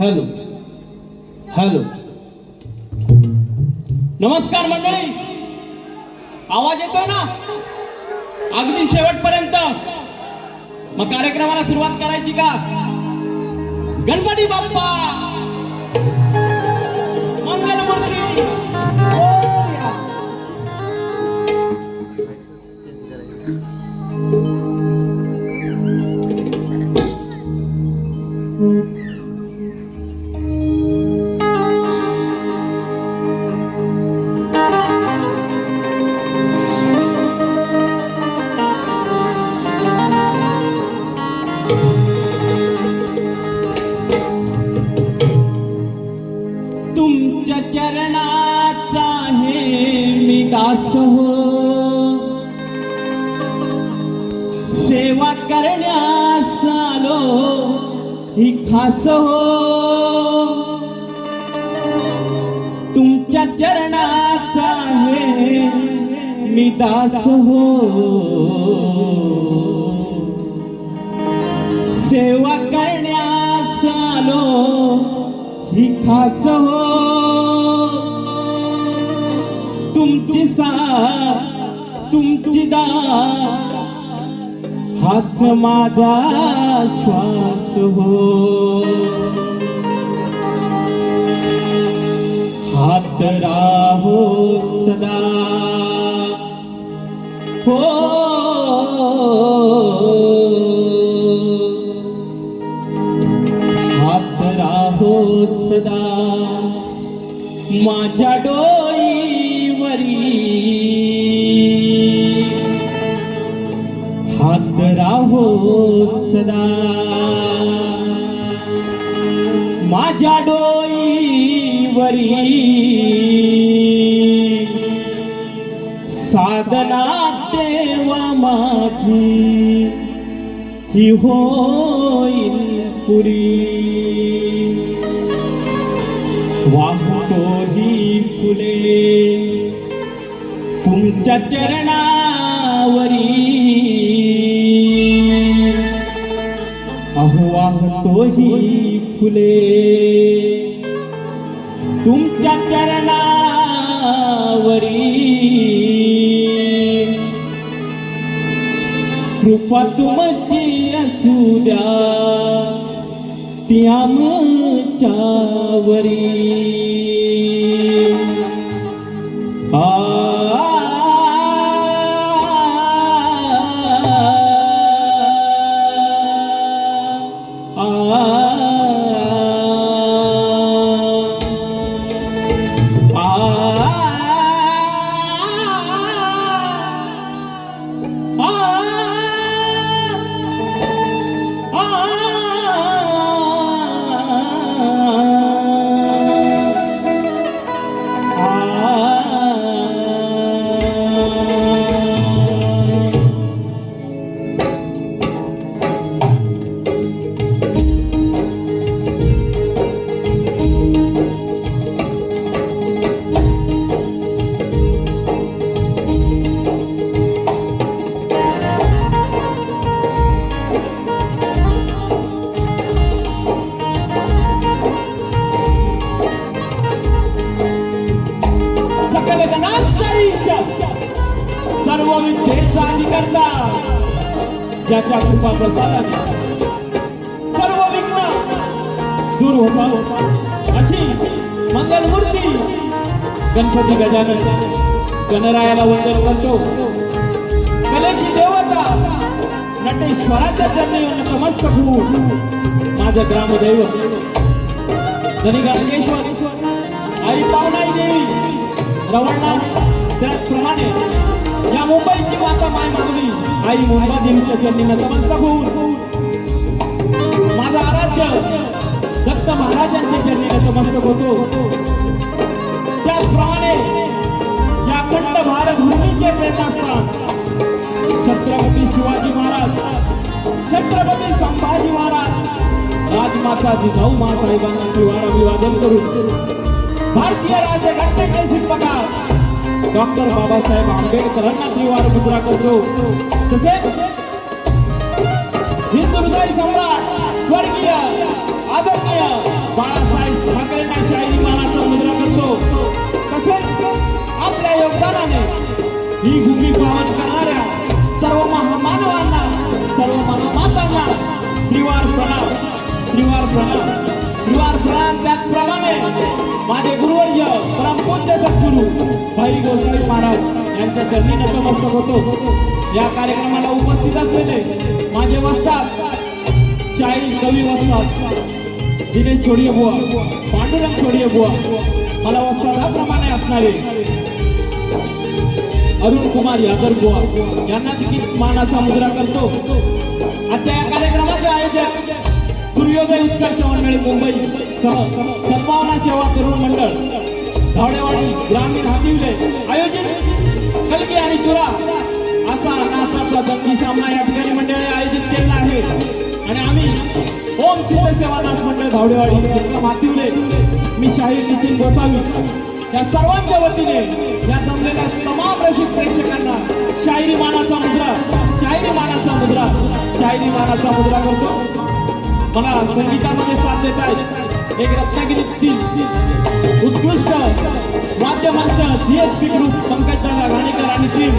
Hello hello. नमस्कार मंडळी, आवाज येतोय ना अगदी शेवटपर्यंत? मग कार्यक्रमाला सुरुवात करायची का? गणपती बाप्पा मंगलमूर्ती. सेवा करण्यास आलो ही खास हो, तुमच्या चरणाचा आहे मी दास हो. सेवा करण्यास आलो ही खास हो, तुमची साथ तुमची दात हाच माझा श्वास हो. हात राहो सदा हो, हात राहो सदा माझ्या डोईवरी. हात राहो सदा माझ्या डोईवरी. साधना देवा माझी ही होईल पुरी. वाहतो ही फुले तुमच्या चरणावरी. अहो वाहतो ही फुले तुमच्या चरणावरी. कृपा तुमची असू द्या ती आमच्यावरी. सर्व विद्येचा अधिकर्ता ज्याच्या कृपा प्रसादाने सर्व विघ्न दूर होतात अशी मंगलमूर्ती गणपती गजानन गणरायाला वंदन करतो. कलेची देवता नटेश्वराच्या चरणी नतमस्तक होऊन माझं ग्रामदैवत धनी गाडगेश्वर आई पावनाई देवी रवळनाथ त्याचप्रमाणे या मुंबईची माता माय मागणी आई मुंबा देवीच्या चरणी नतमस्तक होऊन माझा आराध्य दत्त महाराजांच्या चरणी नतमस्तक होतो. त्याचप्रमाणे या अखंड भारत भूमीचे प्रेरणास्थान छत्रपती शिवाजी महाराज छत्रपती संभाजी महाराज राजमाता जिजाऊ मासाहेबांना त्रिवार अभिवादन करून भारतीय राज्यघटनेचे शिल्पकार डॉक्टर बाबासाहेब आंबेडकरांना त्रिवार मुद्रा करतो. तसेच हिंदू हृदय सम्राट स्वर्गीय आदरणीय बाळासाहेब ठाकरेंना शाहिरी मानाचा मुद्रा करतो. तसेच आपल्या योगदानाने ही भूमी पावन करणाऱ्या सर्व महामानवांना सर्व महामातांना त्रिवार प्रणाम त्रिवार प्रणाम त्रिवार प्रणाम. त्याचप्रमाणे माझे गुरुवर्य परमपूज्य सद्गुरू भाई गोसाई महाराज यांच्या चरणी नतमस्तक होतो. या कार्यक्रमाला उपस्थित असलेले माझे वस्ताद शाहीर कवी वस्ताद दिनेश छोडिये बुवा पांडुरंग छोडिये बुवा मला वस्तादाप्रमाणे असणारे अरुण कुमार यादव बुवा यांना देखील मानाचा मुद्रा करतो. आजच्या या कार्यक्रमाचे आयोजक सूर्योदय उत्कर्ष मंडळी मुंबई सह सद्भावना सेवा तरुण मंडळ धावडेवाडी ग्रामीण हातिवले आयोजित कलगी आणि तुरा असा नाचाचा दंगी सामना या ठिकाणी मंडळी सिद्ध सेवा नाथ मंडळ धावडेवाडी मासिवले मी शाहीर नितीन गोसावी या सर्वांच्या वतीने या जमलेल्या तमाम रसिक प्रेक्षकांना शाहिरी मानाचा मुद्रा करतो. मला संगीतामध्ये साथ देत आहेत एक रत्नागिरीतील उत्कृष्ट वाद्यमंच CSP ग्रुप पंकज दादा गाणेकर आणि टीम.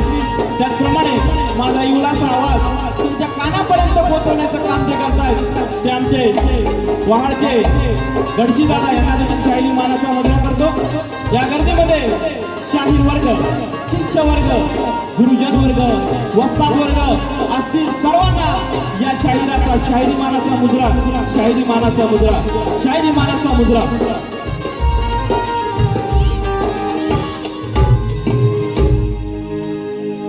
त्याचप्रमाणे माझा युवराचा आवाज तुमच्या कानापर्यंत पोहोचवण्याचं काम जे करतायत ते आमचे वहाडचे गडशी दादा यांना देखील शाहिरी मानाचा मुद्रा करतो. या गर्दीमध्ये शाहीर वर्ग, शिष्य वर्ग, गुरुजन वर्ग, वस्ताद वर्ग असतील सर्वांना या शाहिरी मानाचा मुद्रा.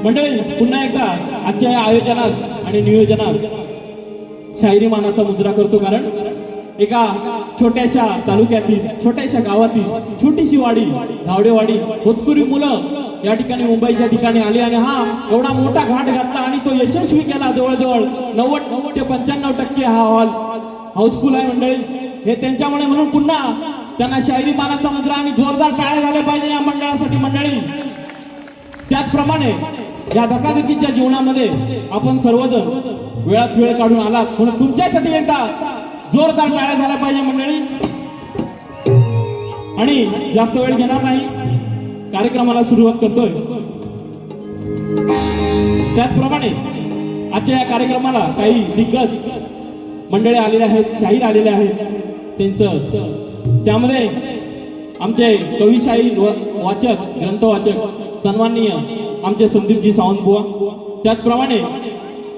मंडळी पुन्हा एकदा आजच्या या आयोजनात आणि नियोजनात शाहिरी मानाचा मुद्रा करतो. कारण एका छोट्याशा तालुक्यातील छोट्याशा गावातील छोटीशी वाडी धावडेवाडी होतकुरी मुलं या ठिकाणी मुंबईच्या ठिकाणी आली आणि हा एवढा मोठा घाट घातला आणि तो यशस्वी केला. जवळजवळ 90 ते 95% हा हॉल हाऊसफुल आहे मंडळी. हे त्यांच्यामुळे म्हणून पुन्हा त्यांना शाहिरी मानाचा मुद्रा आणि जोरदार टाळ्या झाल्या पाहिजे या मंडळासाठी मंडळी. त्याचप्रमाणे या धकाधकीच्या जीवनामध्ये आपण सर्वजण वेळात वेळ काढून आलात म्हणून तुमच्यासाठी एकदा जोरदार टाळ्या झाल्या पाहिजे मंडळी. आणि जास्त वेळ घेणार नाही, कार्यक्रमाला सुरुवात करतोय. त्याचप्रमाणे आजच्या या कार्यक्रमाला काही दिग्गज मंडळी आलेले आहेत, शाहीर आलेले आहेत. त्यांचं त्यामध्ये आमचे कवी शाहीर वाचक ग्रंथवाचक सन्माननीय आमचे संदीपजी सावंत बुवा. त्याचप्रमाणे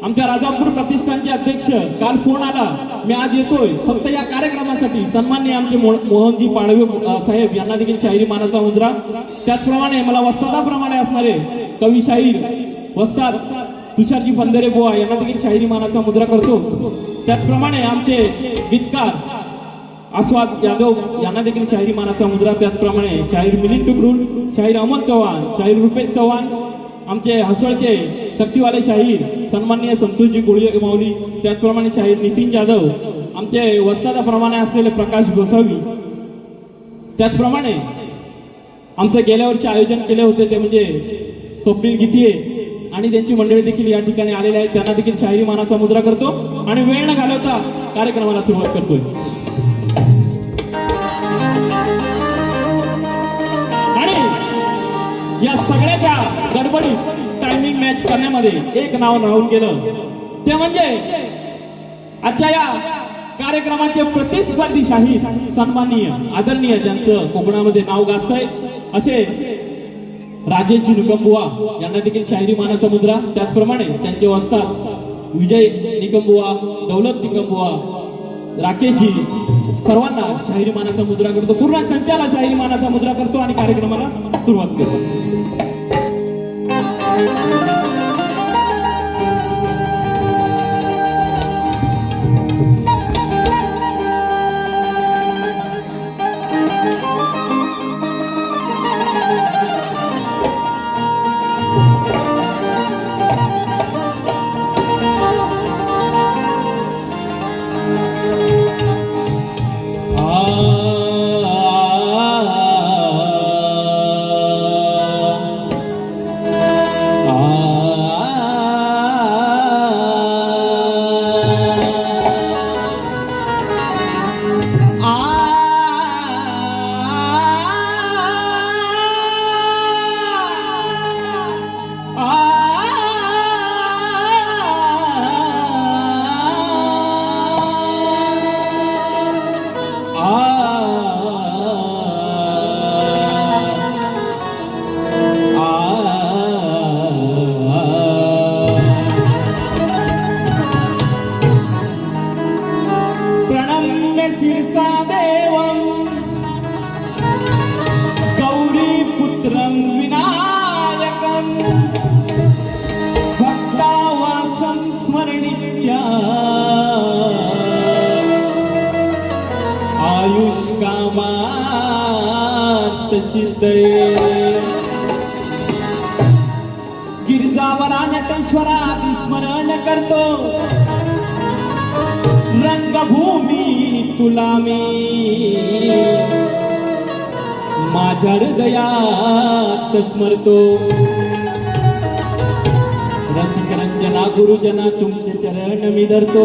आमच्या राजापूर प्रतिष्ठानचे अध्यक्ष काल फोन आला मी आज येतोय फक्त या कार्यक्रमासाठी सन्माननीय आमचे मोहनजी पाडवे साहेब यांना देखील शाहिरी मानाचा मुद्रा. त्याचप्रमाणे मला वस्तादाप्रमाणे असणारे कवी शाहीर वस्ताद तुषारजी फंदेरे बुवा यांना देखील शाहिरी मानाचा मुद्रा करतो. त्याचप्रमाणे आमचे गीतकार आस्वाद यादव यांना देखील शाहिरी मानाचा मुद्रा. त्याचप्रमाणे शाहीर मिलिंद टुकरूल, शाहीर अमोल चव्हाण, शाहीर रुपेश चव्हाण, आमचे हसवळचे शक्तीवाले शाहीर सन्माननीय संतोषजी गोळी माऊली. त्याचप्रमाणे शाहीर नितीन जाधव, आमचे वस्तादाप्रमाणे असलेले प्रकाश गोसावी. त्याचप्रमाणे आमचं गेल्या वर्षी आयोजन केले होते ते म्हणजे स्वप्नील गीतिये आणि त्यांची मंडळी देखील या ठिकाणी आलेले आहेत. त्यांना देखील शाहिरी मानाचा मुद्रा करतो आणि वेळ न घालवता कार्यक्रमाला सुरुवात करतोय. या सगळ्याच्या गडबडीत टायमिंग मॅच करण्यामध्ये एक नाव राहून गेलं ते म्हणजे आजच्या या कार्यक्रमाचे प्रतिस्पर्धी शाहीर सन्माननीय आदरणीय ज्यांचं कोकणामध्ये नाव गाजतंय असे राजेशजी निकमबुवा यांना देखील शाहिरी मानाचा मुद्रा. त्याचप्रमाणे त्यांचे वस्ताद विजय निकमबुवा, दौलत निकमबुवा, राकेशजी सर्वांना शाहिरी मानाचा मुद्रा करतो. पूर्ण संचाला शाहिरी मानाचा मुद्रा करतो आणि कार्यक्रमाला सुरुवात करतो. गिरजावरा नटेश्वरा स्मरण करतो रंगभूमी तुला मी माझ्या हृदयात स्मरतो. रसिक रंजना गुरुजना तुमचे चरण मी धरतो.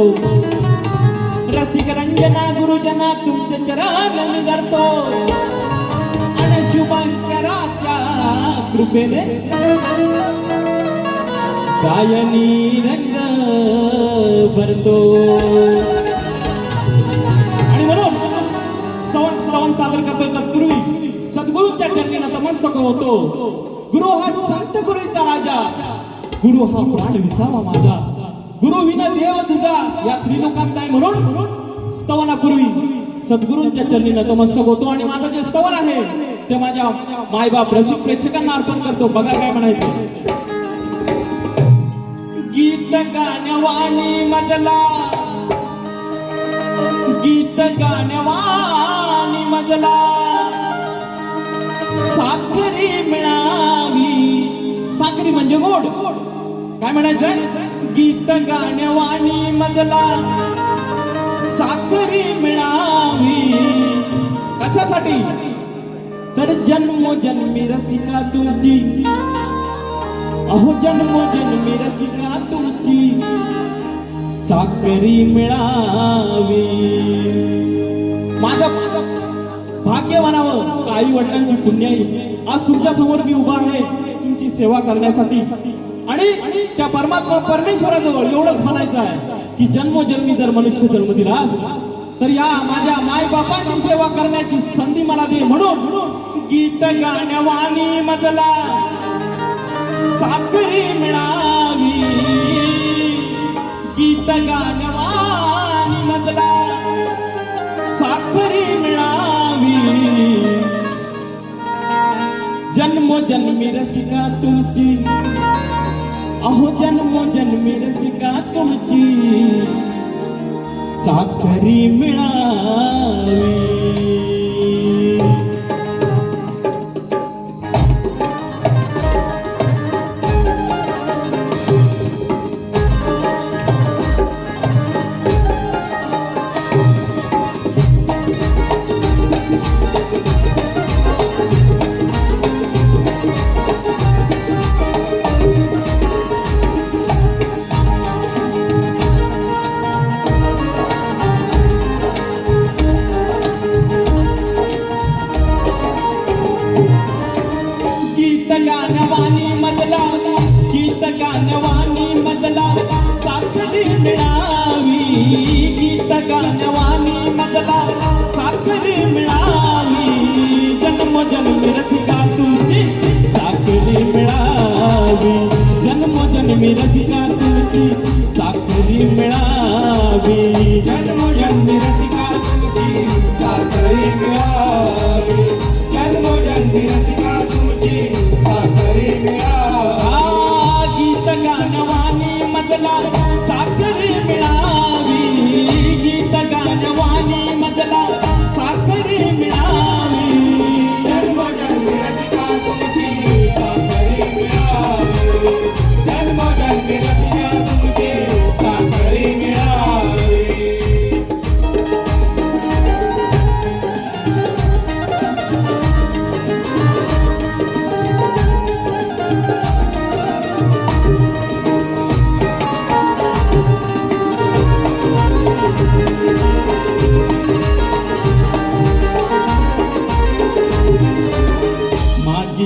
रसिक रंजना गुरुजना तुमचे चरण मी धरतो. आणि शुभंकराच्या कृपेने गायनी रंग भरतो. आणि म्हणून श्रवण सादर करतोय तत्पूर्वी सद्गुरूंच्या चरणी नतमस्तक होतो. गुरु हा संत गुरूचा राजा, गुरु हा प्राण विसावा माझा, गुरु विना देव तुझा या त्रिलोकात नाही. म्हणून स्तवनापूर्वी सद्गुरूंच्या चरणी नतमस्तक होतो. आणि माझं जे स्तवन आहे ते माझ्या मायबाप रसिक प्रेक्षकांना अर्पण करतो. बघा काय म्हणायचं. गीत गाण्यावाणी मजला, गीत गाण्यावाणी मजला साखरी मिळावी. साखरी म्हणजे गोड. काय म्हणायचं. गीत गाण्यावाणी मजला साखरी मिळावी. कशासाठी. तर जन्मोजन्मी रसिका तुमची, अहो जन्मोजन्मी रसिका तुमची साखरी मिळावी. माझं भाग्य म्हणावं, आई वडिलांची पुण्याई आज तुमच्या समोर मी उभा आहे तुमची सेवा करण्यासाठी. आणि त्या परमात्मा परमेश्वराजवळ एवढंच म्हणायचं आहे की जन्मोजन्मी जर मनुष्य जन्म दिलास तर या माझ्या माय बापांची सेवा करण्याची संधी मला दे. म्हणून गीत गाण्यावाणी मजला साखरी मिळावी. गीत गाण्यावाणी मजला साखरी मिळावी. जन्मोजन्मी रसिका तुमची, अहो जन्मोजन्मी रसिका तुमची साखरी मिळावी. गीत गाण्यावाणी मजला साखरी मिळावी. गीत गाण्यावाणी मजला साखरी मिळावी. जन्मोजन्मी रसिका तुमची साखरी मिळावी. जन्मोजन्मी रसिका तुमची साखरी मिळावी. जन्मोजन्मी रसिका तुमची साखरी मिळावी. जन्मोजन्मी रसिका तुमची साखरी मिळावी. गीत गाण्यावाणी मजला साखरी मिळावी. गीत गाण्यावाणी मजला साखरी मिळावी. जन्मोजन्मी रसिका तुमची साखरी मिळावी. जन्मोजन्मी रसिका तुमची साखरी मिळावी.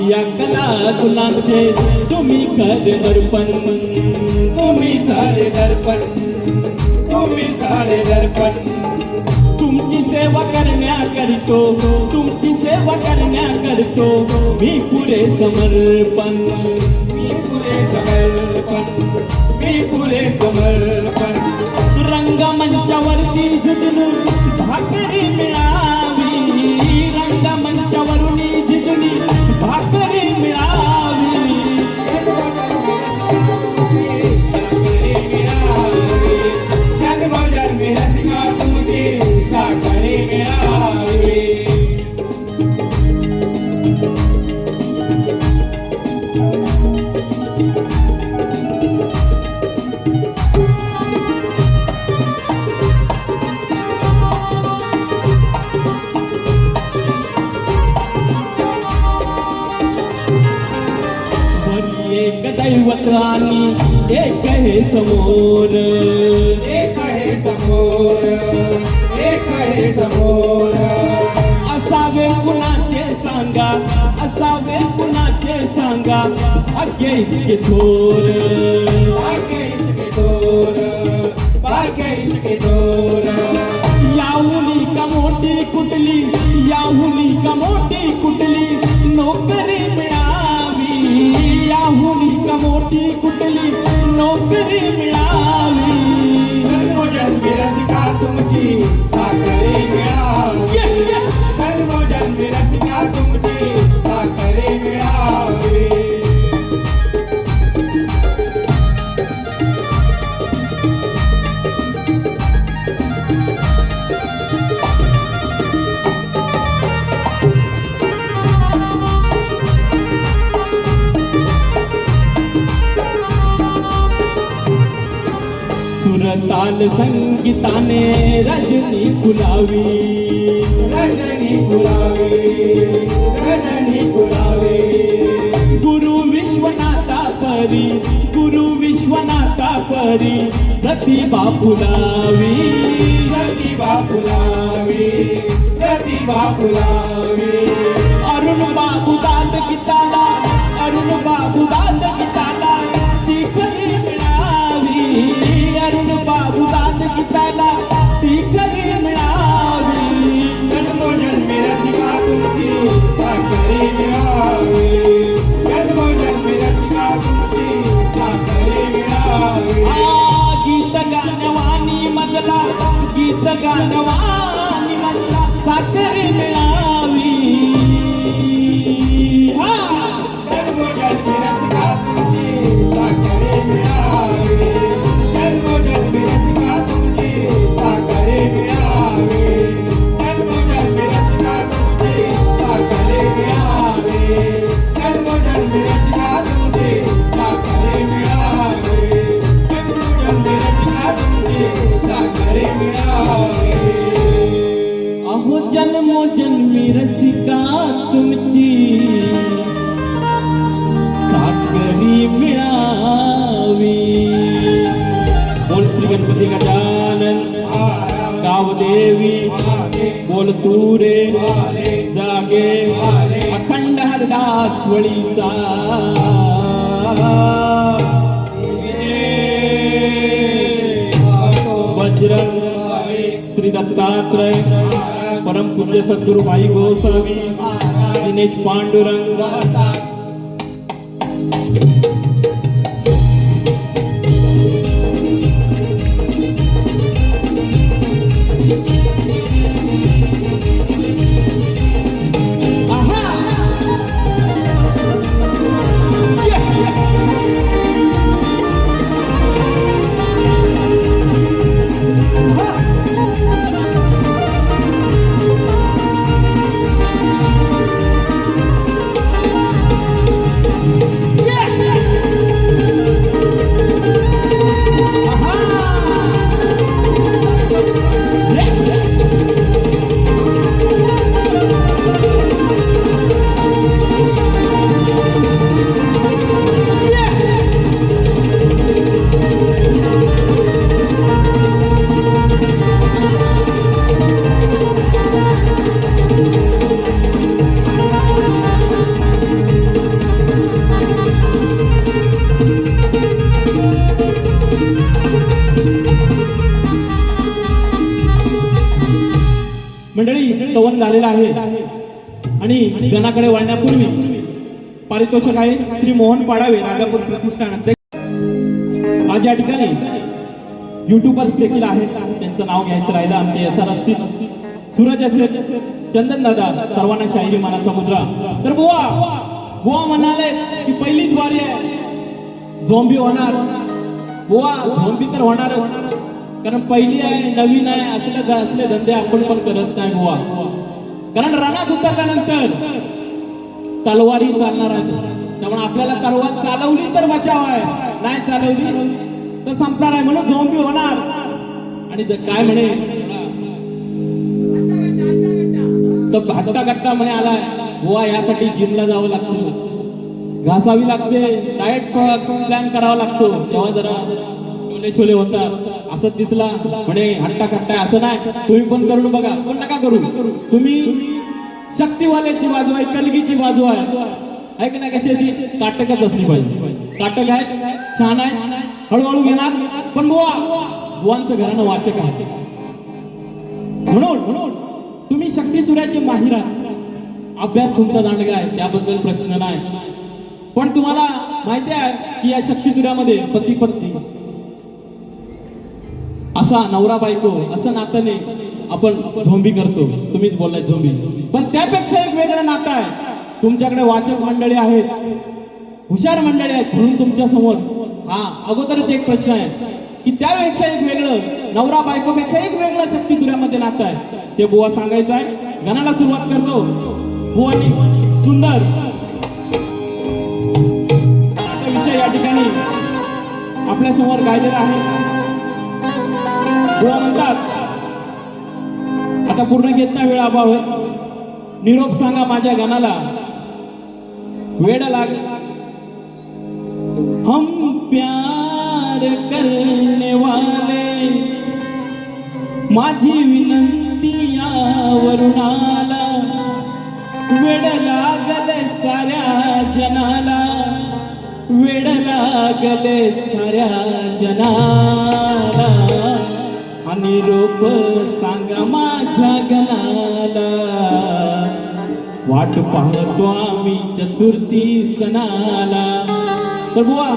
या कला गुलाबचे तुम्ही खरे दर्पण. तुम्ही सारे दर्पण, तुम्ही सारे दर्पण. तुमची सेवा करण्याकरितो, तुमची सेवा करण्याकरितो मी पुरे समर्पण. मी पुरे समर्पण, मी पुरे समर्पण. रंगमंचावरती झुजून भाकरी मिळावी. रंगमंचावरून झुजून भाकरी मिळावी. जन्मोजन्मी रसिका तुमची साखरी मिळावी. समोर, एक आहे समोर, एक आहे समोर. असावे कुणाचे सांगा, असावे कुणाचे सांगा, भाग्य इतके थोर. भाग्य इतके थोर, भाग्य इतके थोर. याहुनी का मोठी कुठली, याहुनी का मोठी कुठली नोकरी मिळावी, याहुनी का मोठी कुठली नोकरी मिळावी. जन्मोजन्मी रसिका तुमची साखरे मिळावी, जन्मोजन्मी रसिका तुमची साखरे मिळावी. सुरताल संगीताने रजनी फुलावी, रजनी फुलावी, रजनी फुलावी. गुरु विश्वनाथा परी, गुरु विश्वनाथा परी प्रतिभा फुलावी. प्रतिभा फुलावी, प्रतिभा फुलावी. अरुण बाबू दाद गीताला, अरुण बाबू दाद गीताला ती खरी मिळावी, अरुण बाबू दाद गीताला ती खरी मिळावी. जन्मोजन्मी रसिका तुमची साखरे मिळावी, जन्मोजन्मी रसिका तुमची साखरे मिळावी. गीत गाणवानी मजला, गीत गाणवानी मजला साखरी मिळावी. जन्मोजन्मी रसिका तुमची साखरे मिळावी, जन्मोजन्मी रसिका तुमची साखरे मिळावी, जन्मोजन्मी रसिका तुमची साखरे मिळावी, जन्मोजन्मी रसिका तुमची साखरे मिळावी, जन्मोजन्मी रसिका तुमची साखरे मिळावी. अहो जन्मोजन्मी रसिका तुमची साखरी मिळावी. बोल श्री गणपती गजानन, गावदेवी बोल तू रे जागे, अखंड हरदास वळीचा. बजरंग श्री दत्तात्रय, परमपूज्य सद्गुरु भाई गोस्वामी, दिनेश पांडुरंग. मंडळी स्तवन झालेलं आहे आणि गणाकडे वळण्यापूर्वी पारितोषिक आहे श्री मोहन पाडावे राजापूर प्रतिष्ठान अध्यक्ष. आज या ठिकाणी युट्यूबर्स देखील आहेत, त्यांचं नाव घ्यायचं राहिलं आमचे यशार असतील, सूरज असेल, चंदन दादा, सर्वांना शाहिरी मानाचा मुद्रा. तर बुवा म्हणाले की पहिलीच वारी आहे, झोंबी होणार बुवा, झोंबी तर होणार, कारण पहिली आहे, नवीन आहे, असले धंदे आपण पण करत नाही बुवा. कारण रणात उतरल्यानंतर तलवारी चालणार आहे, त्यामुळे आपल्याला तलवार चालवली तर बचाव आहे, नाही चालवली तर संपणार आहे, म्हणून झोंबी होणार. आणि काय म्हणे तर घट्टा घट्टा म्हणे आलाय बुवा, यासाठी जिमला जावं लागतं, घासावी लागते, डाएट प्लॅन करावा लागतो, तेव्हा जरा ओले छोले होतात असं दिसला म्हणे हट्टा कट्टा असं नाही. तुम्ही पण करून बघा, पण नका करू. तुम्ही शक्तीवाल्याची बाजू आहे, कलगीची बाजू आहे की नाही? कशाची? काटकच असली पाहिजे. काटक आहे, छान आहे, हळूहळू घेणार. पण बुवांचं घराणं वाचक आहे. म्हणून तुम्ही शक्ती चुऱ्याचे माहिर आहात. अभ्यास तुमचा दांडगा आहे, त्याबद्दल प्रश्न नाही. पण तुम्हाला माहिती आहे की या शक्ती चुऱ्यामध्ये पती पत्नी असा नवरा बायको असं नातं नाही. आपण झोंबी करतो, तुम्हीच बोललाय झोंबी. पण त्यापेक्षा एक वेगळं नातं आहे. तुमच्याकडे वाचक मंडळी आहेत, हुशार मंडळी आहेत. म्हणून तुमच्या समोर अगोदरच एक प्रश्न आहे की त्यापेक्षा एक वेगळं, नवरा बायकोपेक्षा एक वेगळं शक्ती चुऱ्यामध्ये नातं आहे. ते बुवा सांगायचं आहे. गाण्याला सुरुवात करतो. बुवानी सुंदर विषय या ठिकाणी आपल्या समोर गायलेला आहे. बुवा म्हणतात, आता पूर्ण घेत नाही, वेळ अभाव आहे. निरोप सांगा माझ्या गाण्याला, वेळ लागेल. हम प्यार करने वाले, माझी विनंती यावरून आला. वेड लागले साऱ्या जनाला, वेड लागले साऱ्या जनाला. आणि रोप सांगा माझ्या गणाला, वाट पाहतो आम्ही चतुर्थी सणाला. तर बुवा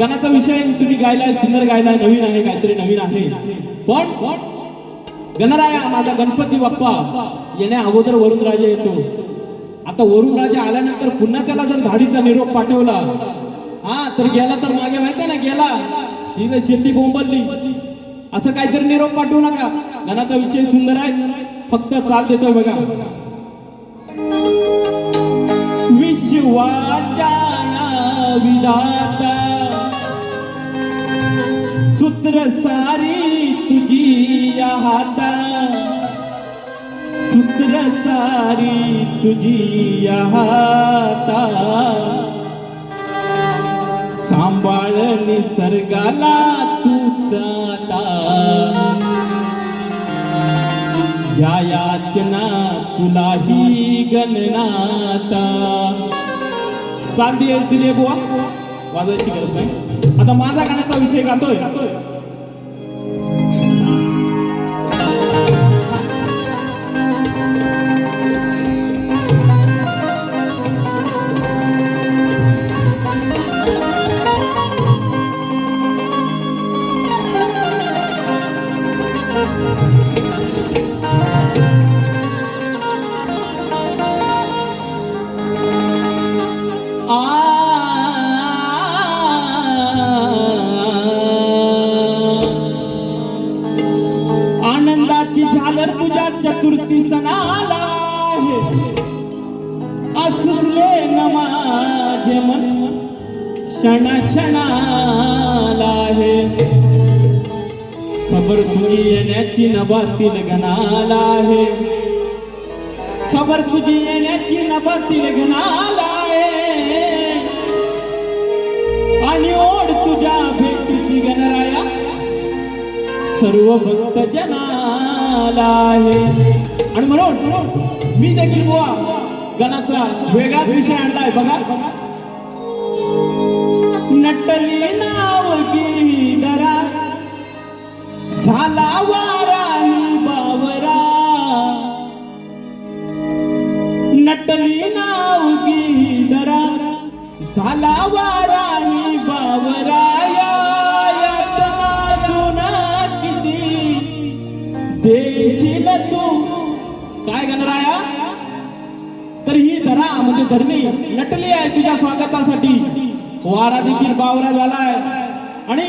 गाण्याचा विषय तुम्ही गायलाय, सुंदर गायलाय, नवीन आहे, काहीतरी नवीन आहे. पण गणराया माझा गणपती बाप्पा येण्या अगोदर वरुण राजा येतो. आता वरुण राजा आल्यानंतर पुन्हा त्याला जर धाडीचा निरोप पाठवला तर गेला तर मागे माहिती ना, गेला ही शेती बोंबलली असं काहीतरी निरोप पाठवू नका. गाण्याचा विषय सुंदर आहे, फक्त चाल देतोय बघा. विश्वाच्या विधाता, सूत्र सारी तुझी या हाता, सूत्र सारी तुझी या हाता. सांभाळ निसर्गाला तुझा, या याचना तुलाही गणनाता. चांदी दिली बुवा, वाजवायची गरज नाही. आता माझा गाण्याचा विषय गातोय. आनंदाची झालर तुझ्या चतुर्थी सणाला आहे. आज सुचले न माझे मन क्षणा क्षणाला आहे. खबर तुझी येण्याची नभातील गणाला आहे. खबर तुझी येण्याची नभातील गणाला आहे. आणि ओढ तुझ्या भेटीची गणराया सर्व भक्त जनाला आहे. आणि म्हणून मी देखील बुवा गणाचा वेगळाच विषय आणलाय बघा. नटली नाव गिरीधरा, झाला वाराही बावरा. नटली नाव गिरीधरा, झाला वाराही बावरा. देशील तू काय गणराया, तर ही धरा म्हणजे धरणी नटली आहे तुझ्या स्वागतासाठी. वारा देखील बावरा झालाय आणि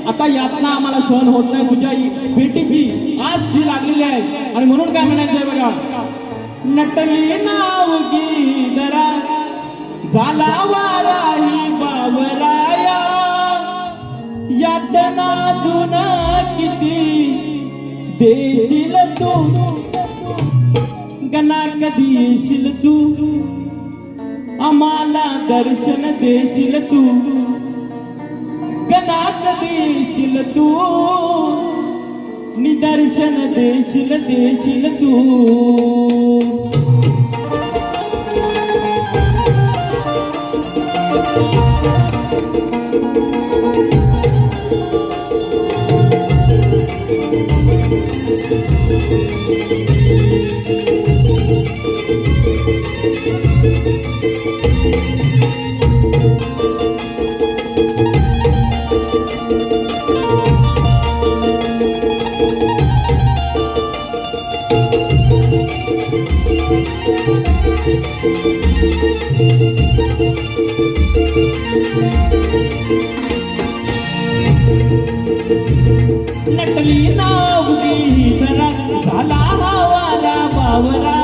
आता यातना आम्हाला सहन होत नाही तुझ्या भेटीची आज जी लागलेली आहे. आणि म्हणून काय म्हणायचंय बघा. नटली नाव गिरीधरा, झाला वारा ही बावराया. यातना जुना किती देशील तू, गणा कधी येशील तू, आम्हाला दर्शन देशील तू. गणात देशील तू निदर्शन देशील तू नटली नावगी जरा झाला वारा बावरा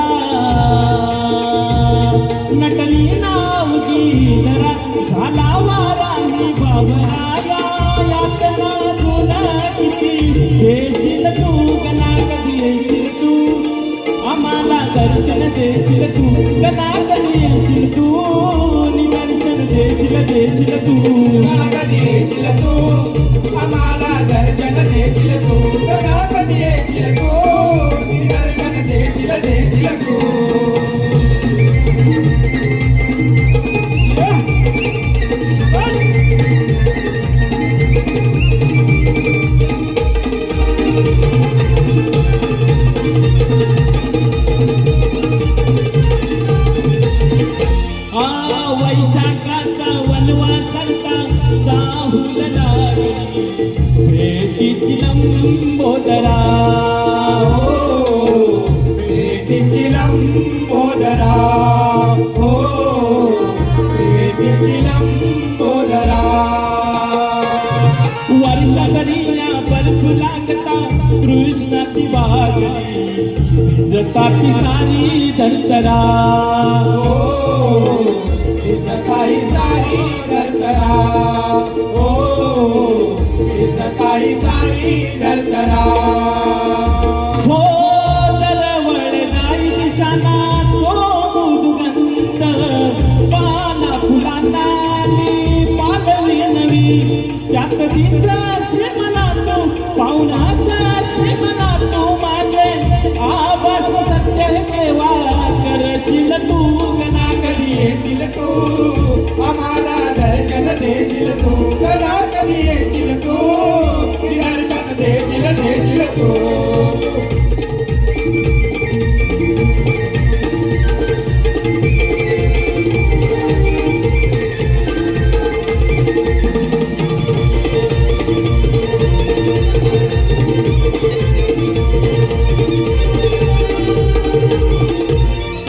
नटली नावगी जरा झाला वारा ही बावरा यातना तुला किती देशील तू गणा कधी येशील तू आम्हाला दर्शन देशील तू गणा कधी येशील तू निदर्शन देशील तू गणा कधी येशील तू आम्हाला दर्शन देशील तू गणा कधी येशील तू दर्शन देशील तू वैशाखाचा वनवासाचा चाहूल लागली भेटीची लंबोदरा भेटीची लंबोदरा भेटीची लंबोदरा वर्षा घडीला बर्फ लागता कृष्णाची वागली भिजताती सारी धरतरा साई सारी दर्दरा साई सारी दर्दरा हो दरवळ नाही दिसाना तो दुर्गंध पाना फुलांना पालवी नवी त्यात दिसासे मला तो पाहुणाचा से मला तो माझे आवाज सत्य देवा करशील तू गणा कधी येशील तू आम्हाला दर्शन देशील तू गणा कधी येशील तू दर्शन देशील तू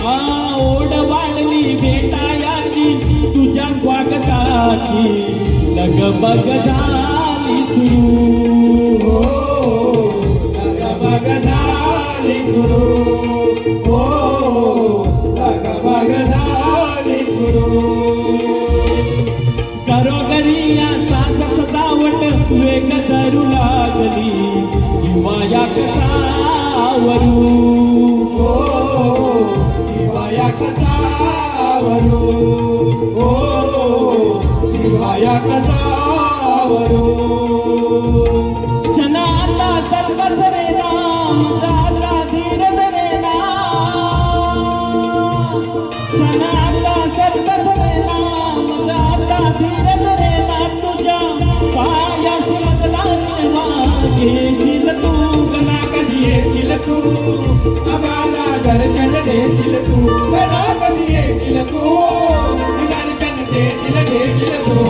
ओढ वाढली भेटायाची तुझ्या स्वागताची लगबग झाली सुरू लगबग झाली सुरू लगबग झाली सुरू घरोघरी या साज सजावट वेग धरू लागली हिवाया कसावरू दिवाया कसावरू दिवाया कसावरू क्षण आता सर्वच रे नाम जाता धीर धरे ना क्षण आता सर्वच रे नाम जाता धीर धरे ना तुझ्या पायाशी मजला निर्मा घेशील तू गणा कधी येशील तू आम्हाला दर्शन देशील तू गणा कधी येशील तू दर्शन देशील तू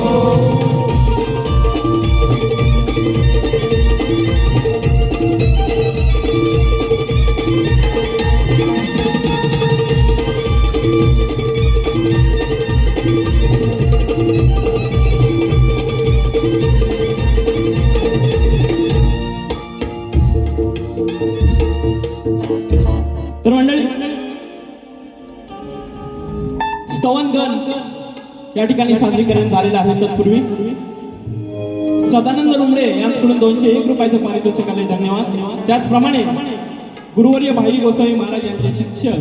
तर मंडळी स्तवनगण या ठिकाणी सादरीकरण झालेलं आहे. तत्पूर्वी सदानंद रुमडे यांच्याकडून 201 रुपयाचं पारितोषिक आले, धन्यवाद. त्याचप्रमाणे गुरुवर्य भाई गोसावी महाराज यांचे शिष्य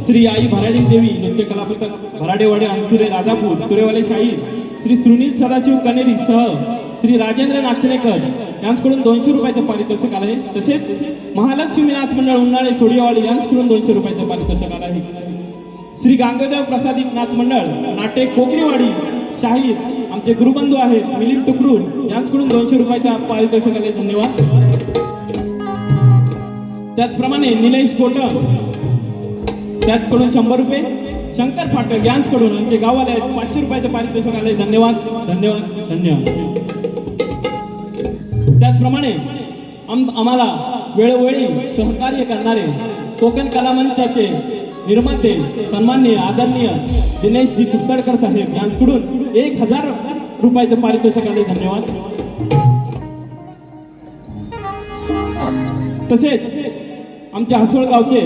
श्री आई भराडी देवी नृत्य कलापथक भराडेवाडे अंसुरे राजापूर तुरेवाले शाहीर श्री सुनील सदाशिव कनेरी सह श्री राजेंद्र नाचणेकर यांच्याकडून 200 रुपयाचं पारितोषिक आलं आहे. तसेच महालक्ष्मी नाच मंडळ उन्हाळे सोडियावाडी यांच्याकडून 200 रुपयाचं पारितोषिक आलं आहे. श्री गांगदेव प्रसादिक नाच मंडळ नाटे कोकरीवाडी शाहीर आमचे गुरुबंधू आहेत मिलिंद टुकरूर यांच्याकडून 200 रुपयाचा पारितोषिक आले. धन्यवाद. त्याचप्रमाणे निलेश कोटक त्याचकडून 100 रुपये. शंकर फाटक यांच्याकडून आमचे गावाला आहेत 500 रुपयाचं पारितोषिक आले. धन्यवाद धन्यवाद धन्यवाद. त्याचप्रमाणे आम्हाला वेळोवेळी सहकार्य करणारे कोकण कला मंचाचे निर्माते सन्माननीय आदरणीय दिनेशजी कुत्तडकर साहेब यांच्याकडून 1000 रुपयाचं पारितोषिक आले. धन्यवाद. तसेच आमच्या हसोळ गावचे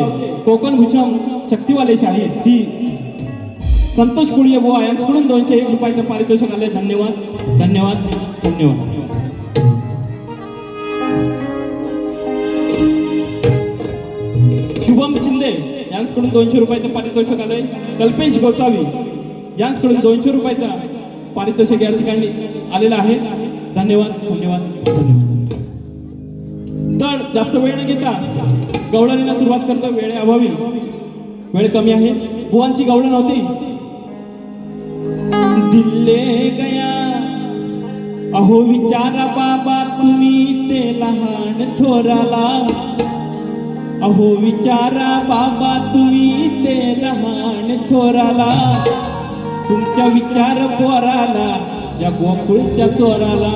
कोकण भूषण शक्तिवाले शाहीर सी संतोष कुळिये बुवा यांच्याकडून 201 रुपयाचं पारितोषिक आले. धन्यवाद धन्यवाद धन्यवाद. शुभम शिंदे यांच्याकडून 200 रुपयाचं पारितोषिक आलंय. कल्पेश गोसावी यांच्याकडून 200 रुपयाचा पारितोषिक या ठिकाणी आलेला आहे. धन्यवाद धन्यवाद धन्यवाद. तर जास्त वेळ न घेता गवळणीला सुरुवात करतो. वेळेअभावी वेळ कमी आहे. बुवांची गवळण होती. दिल्ले गया अहो विचारा बाबा तुम्ही ते लहान थोराला. अहो विचारा बाबा तुम्ही ते लहान थोराला. तुमच्या विचार पोराला या गोकुळच्या चोराला.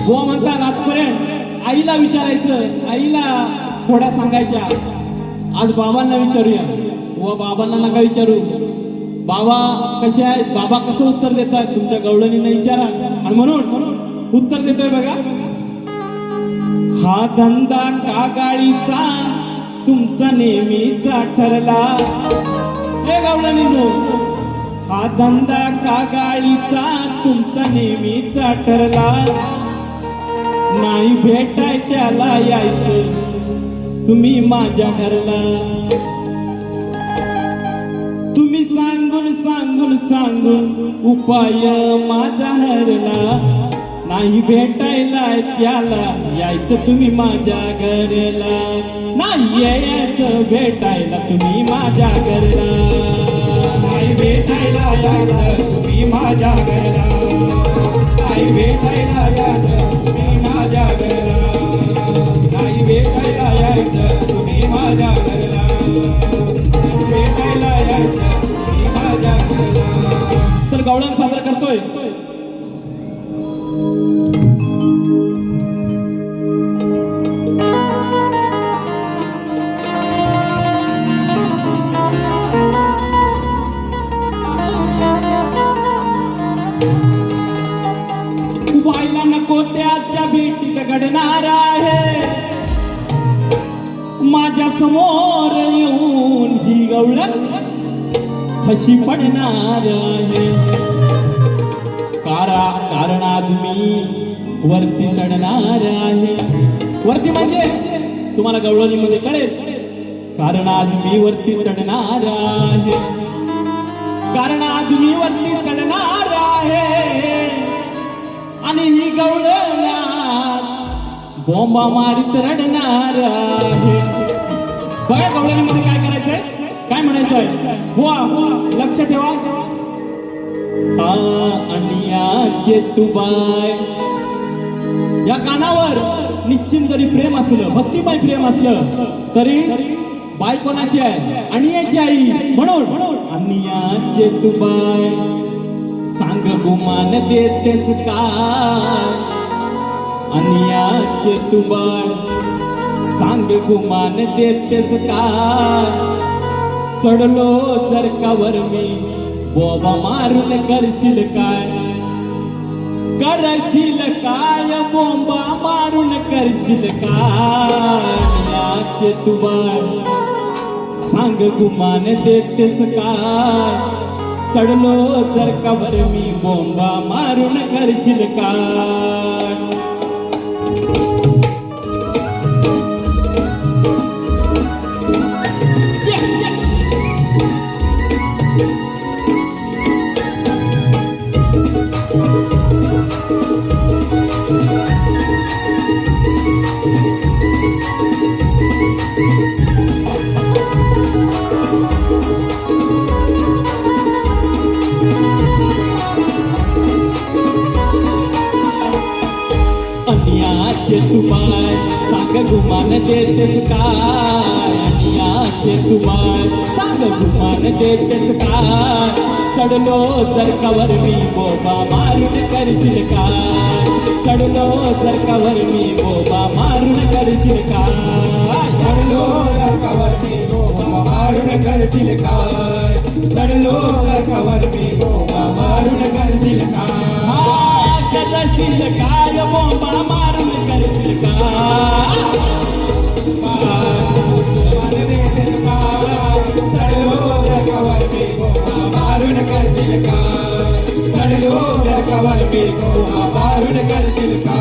बुवा म्हणतात आजपर्यंत आईला विचारायचं आईला थोड्या सांगायच्या. आज बाबांना विचारूया. व बाबांना नका विचारू. बाबा कसे आहेत बाबा कसं उत्तर देतात तुमच्या गवळणीनं विचारा. आणि म्हणून उत्तर देतोय बघा. हा धंदा कागाळीचा तुमचा नेहमीचा ठरला. हे गवळणीनो हा धंदा कागाळीचा तुमचा नेहमीचा ठरला. नाही भेटाय त्याला यायचं तुम्ही माझ्या घरला. तुम्ही सांगून सांगून सांगून उपाय माझा हरला. नाही भेटायला त्याला यायचं तुम्ही माझ्या घरला. नाही यायचं भेटायला तुम्ही माझ्या घरला. नाही भेटायला यायचं तुम्ही माझ्या घरला. नाही भेटायला यायचं तुम्ही माझ्या घरला. नाही भेटायला यायचं तुम्ही माझ्या घरला. भेटायला यायचं तुम्ही माझ्या घरला. तर गवळण सादर करतोय. व्हायला नको त्याच्या भेटीत घडणार आहे. माझ्या समोर येऊन ही गवळण फशी पडणार आहे. कारण आज मी वरती चढणार आहे. वरती म्हणजे तुम्हाला गवळणीमध्ये कळेल. कारण आज मी वरती चढणार आहे. कारण आज मी वरती चढणार आहे. आणि ही गवळण बोंबा मारीत रडणार आहे. बघा गवळणीमध्ये काय करायचंय काय म्हणायचंय. बुवा लक्ष ठेवा. आणि तू बाय या कानावर निश्चित जरी प्रेम असलं भक्तिमय प्रेम असलं तरी बाय कोणाची आहे आणि याची आई. म्हणून आणि तू बाय सांग गुमान देतेस काय. आणि तू बाय सांग गुमान देतेस काय. चढलो जर कावर मी बोबा मारून करशील काय. करशील काय बोंबा मारून करशील काय. तू बाय सांग गुमान देतेस काय. चढलो जर कावर मी बोंबा मारून करशील काय. सांग गुमान देतेस काय आणि आचे तुमाय सांग गुमान देतेस काय चढलो जर कवर मी बोबा मारून करशील काय चढलो जर कवर मी बोबा मारून करशील काय चढलो रकावर मी बोबा मारून करशील काय चढलो रकावर मी बोबा मारून करशील काय करशील काय बोबा मारून करशील काय चढलो रकावर मी बोबा मारून करशील काय चढलो रकावर मी बोबा मारून करशील काय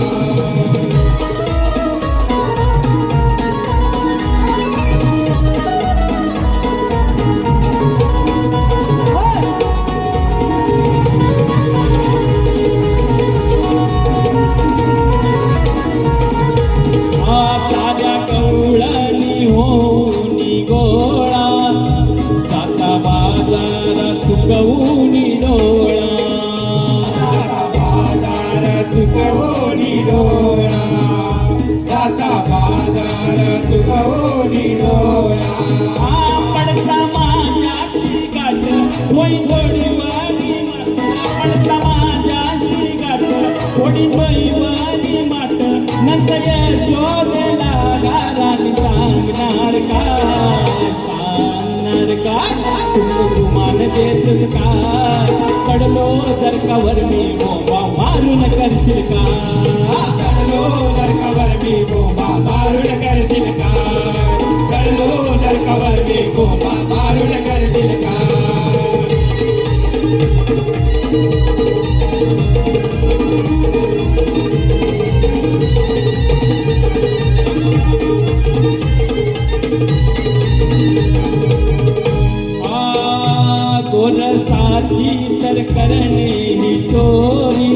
साऱ्या कवळणी होनी गोळा जाता बाजार चुकवूनी डोळा बाजार चुकवूनी डोळा जाता बाजार चुकवूनी डोळा पडता माझ्याची गाठ वै थोडी वाणी पडता माझ्याची गाठ थोडी वै वाणी माट नंतर शोधला गाराने सांगणार काय तुमान देतच काय पडलो जर कवर मी बोबा मारून करशील काय चढलो नरकावर मी बोबा मारून करशील काय चढलो नरकावर मी बोबा मारून करशील काय दोन साथी तर करणे ही चोरी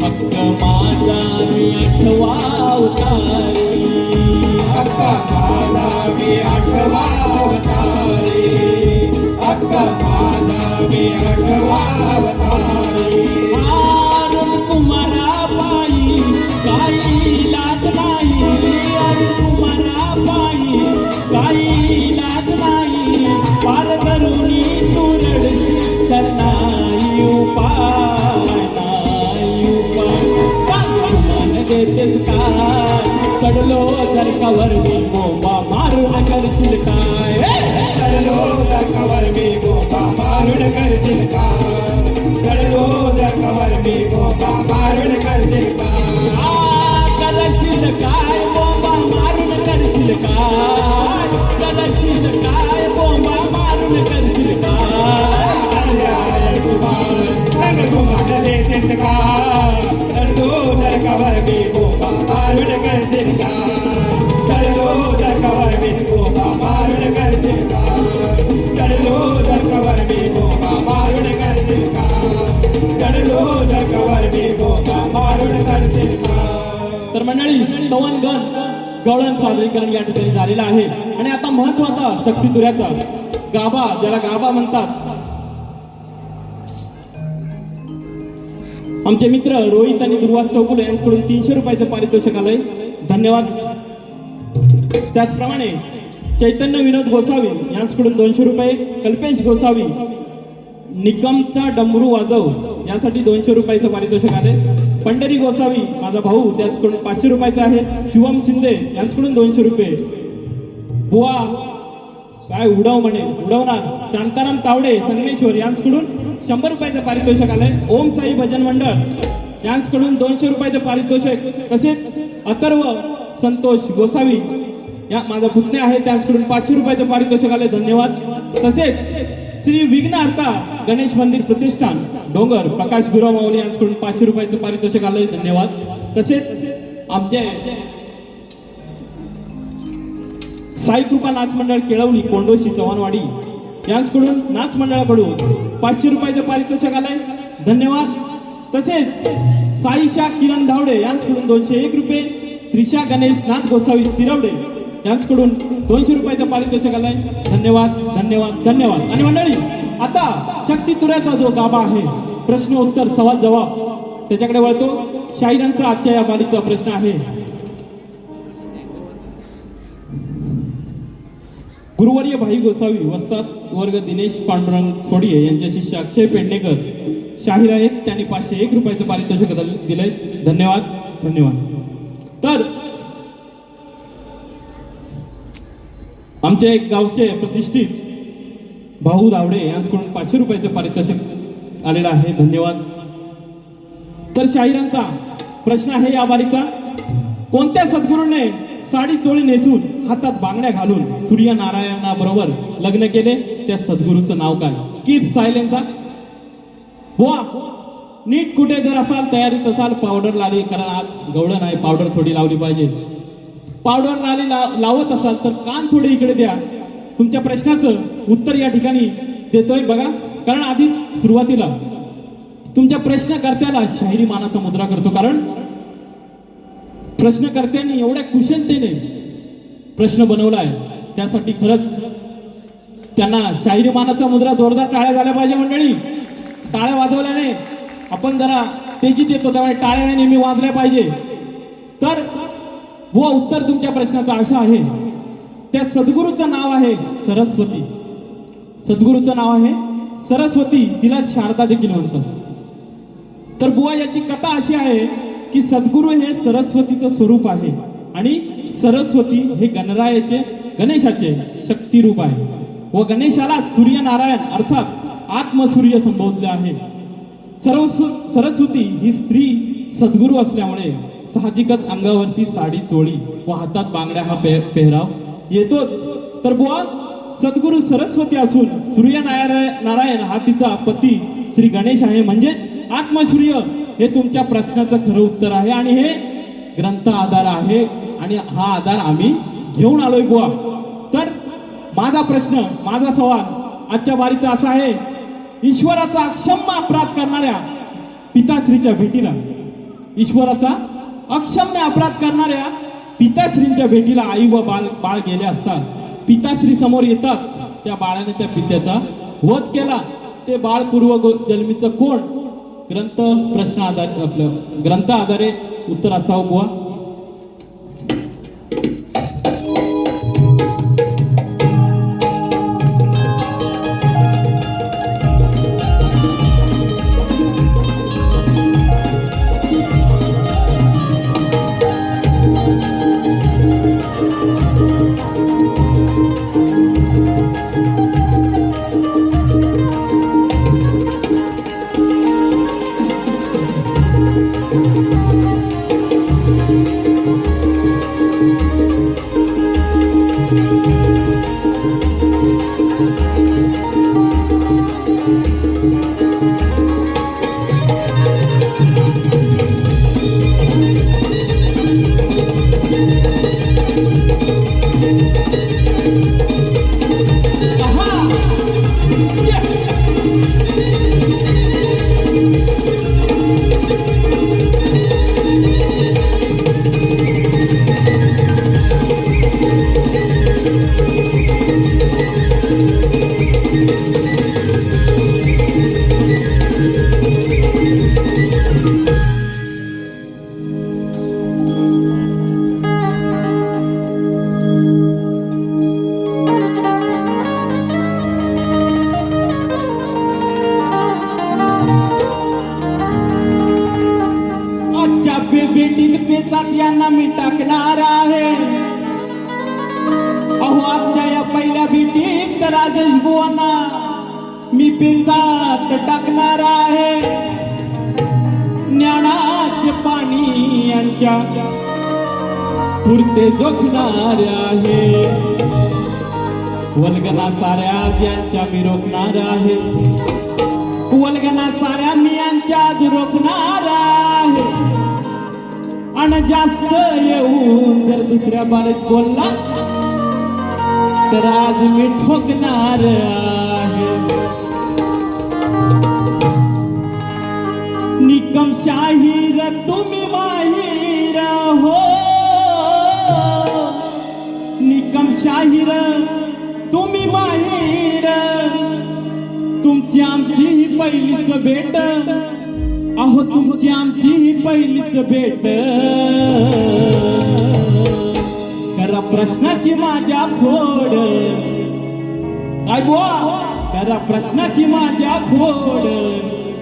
हक्क माझा मी आठवा उतारी अक्का माझा मी आठवा अवतारी अक्का माझा मी आठवा अवतारी अरुण कुमारा पायी काही लाज नाही अरुण कुमारा पायी काही लाज नाही पार करुणी तू रडली तर नाही उपाय गुमान देतेस काय चढलो जर कवर मी बोबा मारून करशील काय चढलो नरकावर मी बोबा मारून करशील काय चढलो नरकावर मी बोबा मारून करशील काय करशील काय बोंबा मारून करशील काय करशील काय बोंबा मारून करशील काय अन्याय कुमार संग कुमार देतेस काय चढलो नरकावर मी बोबा मारून करशील काय चढलो नरकावर मी बोबा मारून करशील काय चढलो नरकावर मी बोबा मारून करशील काय चढलो नरकावर मी बोबा मारून करशील काय तर मंडळी तवन गण गवळण सादरीकरण या ठिकाणी झालेलं आहे आणि आता महत्वाचा शक्ती तुऱ्याचा गाभा ज्याला गाभा म्हणतात आमचे मित्र रोहित आणि दुर्वास चौकुले यांच्याकडून 300 रुपयाचं पारितोषिक आलंय धन्यवाद त्याचप्रमाणे चैतन्य विनोद गोसावी यांच्याकडून 200 रुपये कल्पेश गोसावी निकमचा डमरू वाजव यासाठी 200 रुपयाचं पारितोषिक आले पंढरी गोसावी माझा भाऊ त्याचकडून 500 रुपयाचा आहे शिवम शिंदे यांच्याकडून 200 रुपये बुवा काय उडव म्हणे उडवणार शांताराम तावडे संगमेश्वर यांच्याकडून 100 रुपयाचं पारितोषिक आलंय ओम साई भजन मंडळ यांच्याकडून 200 रुपयाचं पारितोषिक तसेच अथर्व संतोष गोसावी या माझा पुतणे आहे त्यांच्याकडून 500 रुपयाचं पारितोषिक आलंय धन्यवाद तसेच श्री विघ्नहर्ता गणेश मंदिर प्रतिष्ठान डोंगर प्रकाश गुरव माऊली यांच्याकडून 500 रुपयाचं पारितोषिक आलंय धन्यवाद तसेच आमचे साई कृपा नाच मंडळ केळवली कोंडोशी चव्हाणवाडी यांच्याकडून नाच मंडळाकडून 500 रुपयाचं पारितोषिक आलंय धन्यवाद तसेच साईशा किरण धावडे यांच्याकडून 201 रुपये त्रिशा गणेश नाथ गोसावी तिरवडे यांच्याकडून 200 रुपयाचं पारितोषिक आलंय धन्यवाद धन्यवाद धन्यवाद आणि मंडळी आता शक्ती तुऱ्याचा जो गाभा आहे प्रश्न उत्तर सवाल जवाब त्याच्याकडे वळतो शाहिरांचा आजच्या या बारीचा प्रश्न आहे गुरुवर्य भाई गोसावी वस्ताद वर्ग दिनेश पांडुरंग सोडिये यांचे शिष्य अक्षय पेडणेकर शाहीर आहेत. त्यांनी 501 रुपयाचं पारितोषिक दिलंय. धन्यवाद धन्यवाद. तर आमचे गावचे प्रतिष्ठित भाऊ धावडे यांच्याकडून 500 रुपयाचं पारितोषिक आलेलं आहे. धन्यवाद. तर शाहिरांचा प्रश्न आहे या बारीचा. कोणत्या सद्गुरूने साडी चोळी नेसून हातात बांगड्या घालून सूर्यनारायणा बरोबर लग्न केले? त्या सद्गुरूचं नाव काय? Keep silence. बुवा नीट कुठे जर असाल तयारीत असाल पावडर लावली, कारण आज गवळण आहे, पावडर थोडी लावली पाहिजे. पावडर लावली लावत असाल तर कान थोडे इकडे द्या. तुमच्या प्रश्नाचं उत्तर या ठिकाणी देतोय बघा. कारण आधी सुरुवातीला तुमच्या प्रश्नकर्त्याला शाहिरी मानाचा मुद्रा करतो. कारण प्रश्नकर्त्यांनी एवढ्या कुशलतेने प्रश्न बनवलाय, त्यासाठी खरंच त्यांना शाहिरी मानाचा मुद्रा. जोरदार टाळ्या झाल्या पाहिजे मंडळी. टाळ्या वाजवल्याने आपण जरा तेजीत येतो, त्यामुळे टाळ्या नेहमी वाजल्या पाहिजे. तर बुवा उत्तर तुमच्या प्रश्नाचं असं आहे, त्या सद्गुरूचं नाव आहे सरस्वती. सद्गुरूचं नाव आहे सरस्वती. तिला शारदा देखील म्हणतात. तर बुवा याची कथा अशी आहे की सद्गुरू हे सरस्वतीचं स्वरूप आहे आणि सरस्वती हे गणेशाचे शक्तिरूप आहे. व गणेशाला सूर्यनारायण अर्थात आत्मसूर्य संबोधले आहे. सरस्वती ही स्त्री सद्गुरू असल्यामुळे साहजिकच अंगावरती साडी चोळी व हातात बांगड्या हा पेहराव येतोच. तर बुवा सद्गुरू सरस्वती असून सूर्यनारायण हा तिचा पती श्री गणेश आहे, म्हणजे आत्मसूर्य. हे तुमच्या प्रश्नाचं खरं उत्तर आहे आणि हे ग्रंथ आधार आहे आणि हा आधार आम्ही घेऊन आलोय बुवा. तर माझा प्रश्न, माझा सवाल आजच्या बारीचा असा आहे, ईश्वराचा अक्षम्य अपराध करणाऱ्या पिताश्रीच्या भेटीला, ईश्वराचा अक्षम्य अपराध करणाऱ्या पिताश्रींच्या भेटीला आई व बाळ गेले असता पिताश्री समोर येतात. त्या बाळाने त्या पित्याचा वध केला. ते बाळ पूर्व जन्मीचं कोण? प्रश्न आधार आपलं ग्रंथ आधारे उत्तर असावं बुवा. भेटीत पेचात यांना मी टाकणार आहे. अहो आजच्या या पहिल्या भेटीत राजेश बुवांना मी पेचात टाकणार आहे. ज्ञानाचे पाणी यांच्या पुरते जोखणार आहे. वल्गना साऱ्या यांच्या मी रोखणार आहे. वल्गना साऱ्या मी यांच्या रोखणार आहे. आणि जास्त येऊन जर दुसऱ्या बारीत बोलला तर आज मी ठोकणार आहे. निकम शाहीर तुम्ही माहीर हो. निकम शाहीर तुम्ही माहीर. तुमची आमची ही पहिलीच भेट. अहो तुमची आमची ही पहिलीच भेट. करा प्रश्नाची माझ्या फोड. काय बुवा करा प्रश्नाची माझ्या फोड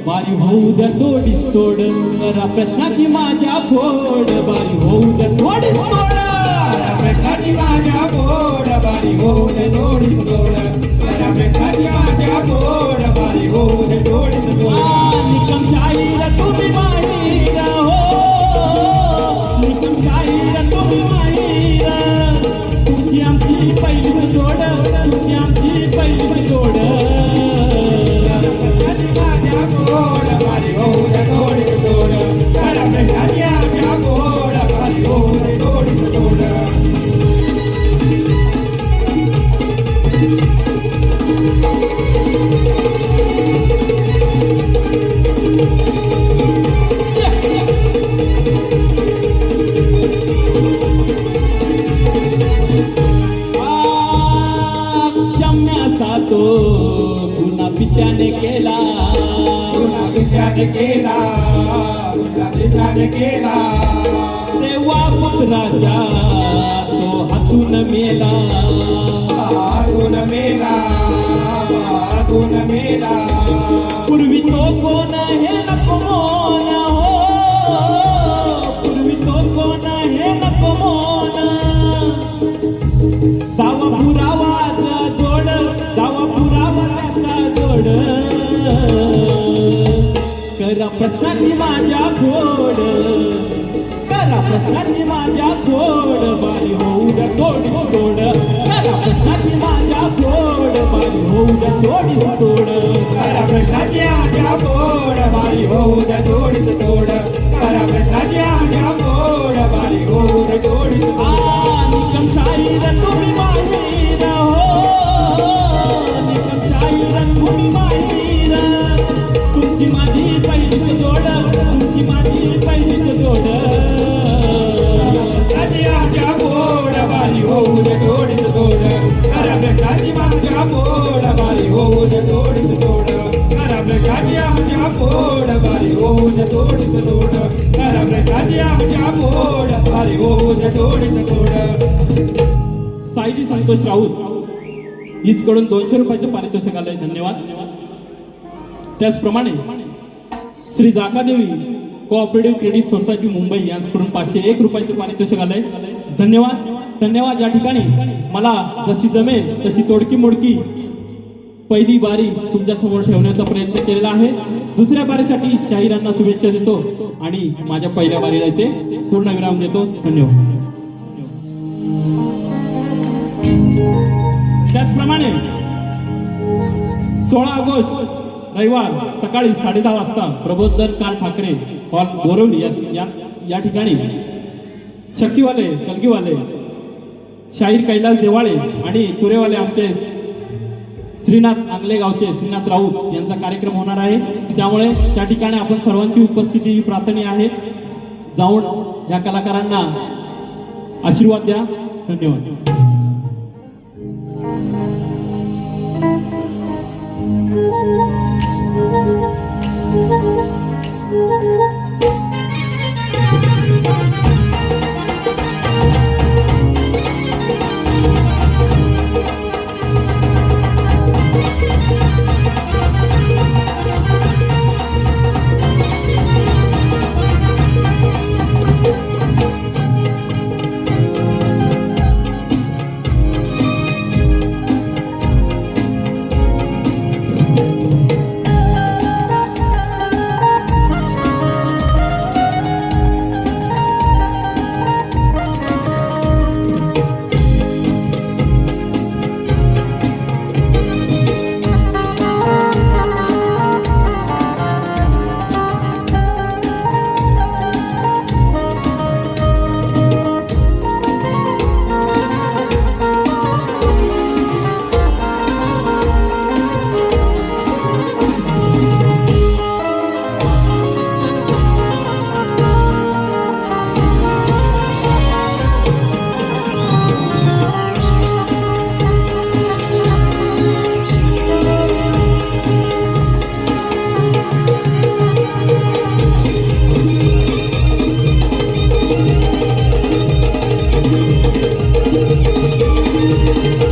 बारी होऊ द्या तोडीस तोड करा प्रश्नाची माझ्या फोड बारी होऊ द्या तोडीस तोड प्रश्नाची माझ्या गोड बारी होऊन जोडीस जोड प्रश्नाची माझ्या गोड बारी होऊन जोडीस जोड निकम शाहीर तुम्ही माहीर हो निकम शाहीर तुम्ही माहीर तुमची आमची पहिलीच जोड तुमची आमची पहिलीच जोड माझ्या गोड बारी होऊन जोडीस जोड प्रश्नाची माझ्या गोड बारी होऊन जोडीस जोड क्षम्याचा तो गुन्हा पित्याने केला गुन्हा पित्याने केला गुन्हा पित्याने केला तेव्हा पुत्राच्या तो हसून मेला हातून मेला हातून मेला पूर्वी तो कोण हे नको मोन हो पूर्वी तो कोण हे नको मोन सावा पुरावाचा जोड सावा पुरावाचा जोड करा प्रश्नाची माझ्या खोड करा प्रश्नाची माझ्या खोड बारी होऊ द्या तोडी तोड करा प्रश्नाची माझ्या खोड बारी होऊ द्या तोडी तोड करा प्रश्नाची आज्ञा गोड बारी होऊ द्या जोडीस जोड करा प्रश्नाची आज्ञा गोड बारी होऊ द्या जोडीस जोड निकम शाहीर तुम्ही माहीर हो निकम शाहीर तुम्ही माहीर तुमची माझी पहिलीच जोड तुमची माझी पहिलीच जोड प्रश्नाची आज्ञा गोड बारी होऊ द्या जोडीस जोड करा प्रश्नाची माझ्या गोड बारी होऊ द्या जोडीस जोड करा प्रश्नाची आज्ञा गोड बारी होऊ द्या जोडीस जोड करा प्रश्नाची आज्ञा गोड बारी होऊ द्या जोडीस जोड सायदी संतोष राऊत हीचकडून 200 रुपयाचं पारितोषिक आलंय धन्यवाद त्याचप्रमाणे Shri Jakadevi cooperative credit society Mumbai यांच्याकडून 501 रुपयाचं पारितोषिक आलंय धन्यवाद धन्यवाद या ठिकाणी मला जशी जमेल तशी तोडकी मोडकी पहिली बारी तुमच्या समोर ठेवण्याचा प्रयत्न केलेला आहे दुसऱ्या बारीसाठी शाहिरांना शुभेच्छा देतो आणि माझ्या पहिल्या बारीला इथे पूर्णविराम देतो धन्यवाद त्याचप्रमाणे 16 ऑगस्ट रविवार सकाळी 10:30 वाजता प्रबोधन कार ठाकरे हॉल बोरवली या ठिकाणी शक्तीवाले कलगीवाले शाहीर कैलास देवाळे आणि तुरेवाले आमचे श्रीनाथ आंगले गावचे श्रीनाथ राऊत यांचा कार्यक्रम होणार आहे त्यामुळे त्या ठिकाणी आपण सर्वांची उपस्थिती प्रार्थनीय आहे जाऊन या कलाकारांना आशीर्वाद द्या धन्यवाद Thank you.